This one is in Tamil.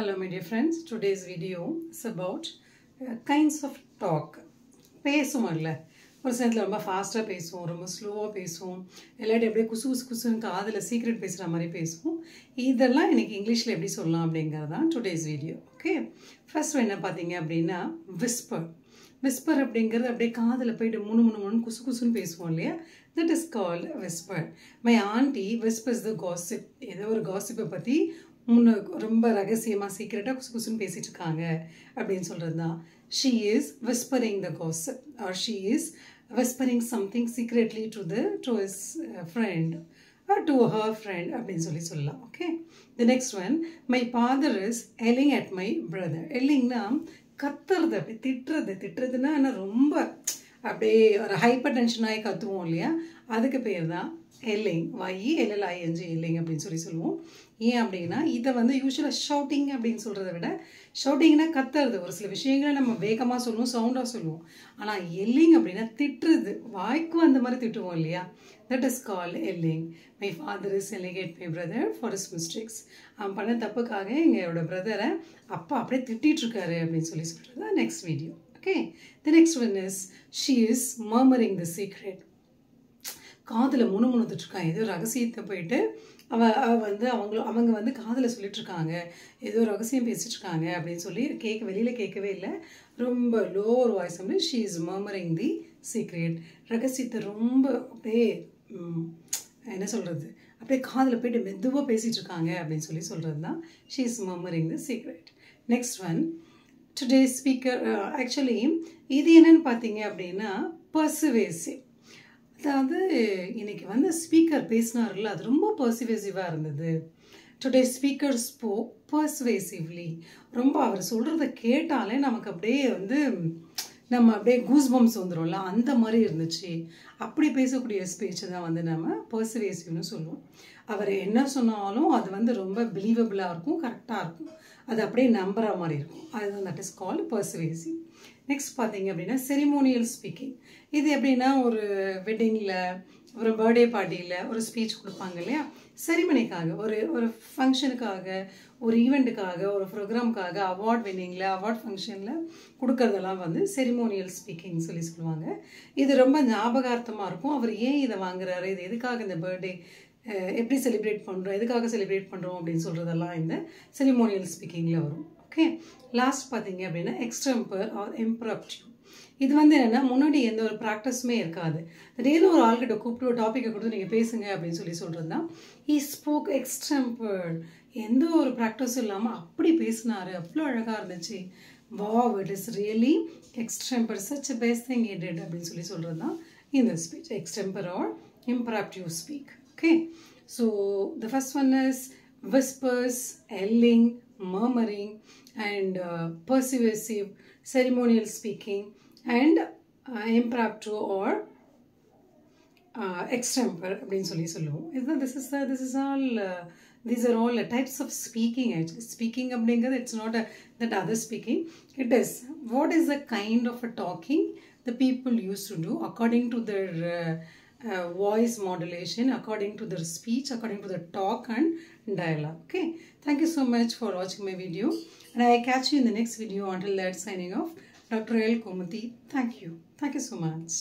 Hello my dear friends, today's video is about kinds of talk. பேசுவோம்ல ஒரு நேரத்துல ரொம்ப ஃபாஸ்டா பேசுவோம், ரொம்ப ஸ்லோவா பேசுவோம், எல்லாரும் அப்படியே குசுகுசுன்னு காதுல சீக்ரெட் பேசுற மாதிரி பேசுவோம். இதெல்லாம் எனக்கு இங்கிலீஷ்ல எப்படி சொல்லலாம் அப்படிங்கறது தான் today's video. Okay. First என்ன பாத்தீங்க அப்படினா whisper. Whisper அப்படிங்கிறது அப்படியே காதுல போய்ட்டு முணுமுணுன்னு குசுகுசுன்னு பேசுவோம் இல்லையா? That is called whisper. My auntie whispers the gossip. ஏதோ ஒரு gossip பத்தி ரொம்ப ரகசியமா சீக்ரெட்டா குசுகுசுன்னு பேசிட்டு இருக்காங்க அப்படினு சொல்றதுதான். She is whispering the gossip or she is whispering something secretly to his friend or to her friend அப்படினு சொல்லலாம். Okay. The next one, my father is yelling at my brother. Yellingனா கத்துறது, அப்படி திட்டுறதுன்னா ரொம்ப அப்படியே ஒரு ஹைப்பர் டென்ஷன் ஆகி கத்துவோம் இல்லையா? அதுக்கு பேர் தான் yelling. YELLING yelling அப்படின்னு சொல்லுவோம். ஏன் அப்படின்னா இதை வந்து யூஸ்வலாக ஷவுட்டிங் அப்படின்னு சொல்கிறத விட ஷவுட்டிங்னா கத்துறது, ஒரு சில விஷயங்களை நம்ம வேகமாக சொல்லுவோம், சவுண்டாக சொல்லுவோம். ஆனால் yelling அப்படின்னா திட்டுறது, வாய்க்கும் அந்த மாதிரி திட்டுவோம் இல்லையா? That is called yelling. My father is yelling at my brother for his mistakes. அவன் பண்ண தப்புக்காக எங்களோட பிரதரை அப்பா அப்படியே திட்டிட்டு இருக்காரு அப்படின்னு சொல்கிறது next video. Okay. The next one is she is murmuring the secret. காதுல முணுமுணுத்துட்டு இருக்காங்க, ஏதோ ரகசியத்தை போயிட்டு அவங்க வந்து காதுல சொல்லிட்டு இருக்காங்க, ஏதோ ரகசியம் பேசிட்டு இருக்காங்க அப்படின்னு சொல்லி வெளியில கேட்கவே இல்லை, ரொம்ப லோவர் வாய்ஸ் வந்து she is murmuring the secret. ரகசியத்தை ரொம்ப அப்படியே என்ன சொல்றது, அப்படியே காதுல போயிட்டு மெதுவா பேசிட்டு இருக்காங்க அப்படின்னு சொல்றது தான் she is murmuring the secret. Next one, today's speaker actually இது என்னன்னு பார்த்தீங்க அப்படின்னா persuasive. அதாவது இன்னைக்கு வந்து ஸ்பீக்கர் பேசினார்ல, அது ரொம்ப பர்சுவேசிவாக இருந்தது. Today speaker spoke persuasively. ரொம்ப அவர் சொல்கிறத கேட்டாலே நமக்கு அப்படியே வந்து நம்ம அப்படியே கூஸ் பம்ப்ஸ் வந்துடும்ல, அந்த மாதிரி இருந்துச்சு. அப்படி பேசக்கூடிய ஸ்பீச்சை தான் வந்து நம்ம பர்சுவேசிவ்னு சொல்லுவோம். அவர் என்ன சொன்னாலும் அது வந்து ரொம்ப பிலீவபிளாக இருக்கும், கரெக்டாக இருக்கும், அது அப்படியே நம்புற மாதிரி இருக்கும். அதுதான் that is called persuasive. Next பார்த்தீங்க அப்படின்னா செரிமோனியல் ஸ்பீக்கிங். இது எப்படின்னா ஒரு வெட்டிங்கில், ஒரு பர்த்டே பார்ட்டியில் ஒரு ஸ்பீச் கொடுப்பாங்க இல்லையா? செரிமனிக்காக, ஒரு ஃபங்க்ஷனுக்காக, ஒரு ஈவெண்ட்டுக்காக, ஒரு ப்ரோக்ராமுக்காக, அவார்ட் வின்னிங்கில், அவார்ட் ஃபங்க்ஷனில் கொடுக்கறதெல்லாம் வந்து செரிமோனியல் ஸ்பீக்கிங் சொல்லுவாங்க. இது ரொம்ப ஞாபகார்த்தமாக இருக்கும். அவர் ஏன் இதை வாங்குறாரு, இது எதுக்காக இந்த பர்த்டே எப்படி செலிப்ரேட் பண்ணுறோம், எதுக்காக செலிப்ரேட் பண்ணுறோம் அப்படின்னு சொல்கிறதெல்லாம் இந்த செரிமோனியல் ஸ்பீக்கிங்கில் வரும். ஓகே. லாஸ்ட் பார்த்தீங்க அப்படின்னா எக்ஸ்டெம்பர் ஆர் இம்ப்ராம்ப்டிவ். இது வந்து என்னென்னா முன்னாடி எந்த ஒரு ப்ராக்டிஸுமே இருக்காது. திடீர்னு ஒரு ஆள்கிட்ட கூப்பிட்டு ஒரு டாப்பிக்கை கொடுத்து நீங்கள் பேசுங்க அப்படின்னு சொல்கிறது தான் ஹீ ஸ்போக் எக்ஸ்டெம்பர். எந்த ஒரு ப்ராக்டிஸும் இல்லாமல் அப்படி பேசினாரு, அவ்வளோ அழகாக இருந்துச்சு. Wow, it is really extempore, such a best thing he did அப்படின்னு சொல்கிறது தான் இந்த speech, extempore or impromptu speak. Okay. So the first one is whispers, yelling, murmuring, and persuasive, ceremonial speaking, and impromptu or extempore அப்படினு சொல்லுவோம். These are all types of speaking. Actually speaking அப்படிங்கிறது it's not that other speaking. It is what is the kind of a talking the people used to do according to their voice modulation, according to their speech, according to the talk and dialogue. Okay. Thank you so much for watching my video, and I catch you in the next video. Until that, signing off, Dr. L. Komuthi. Thank you so much.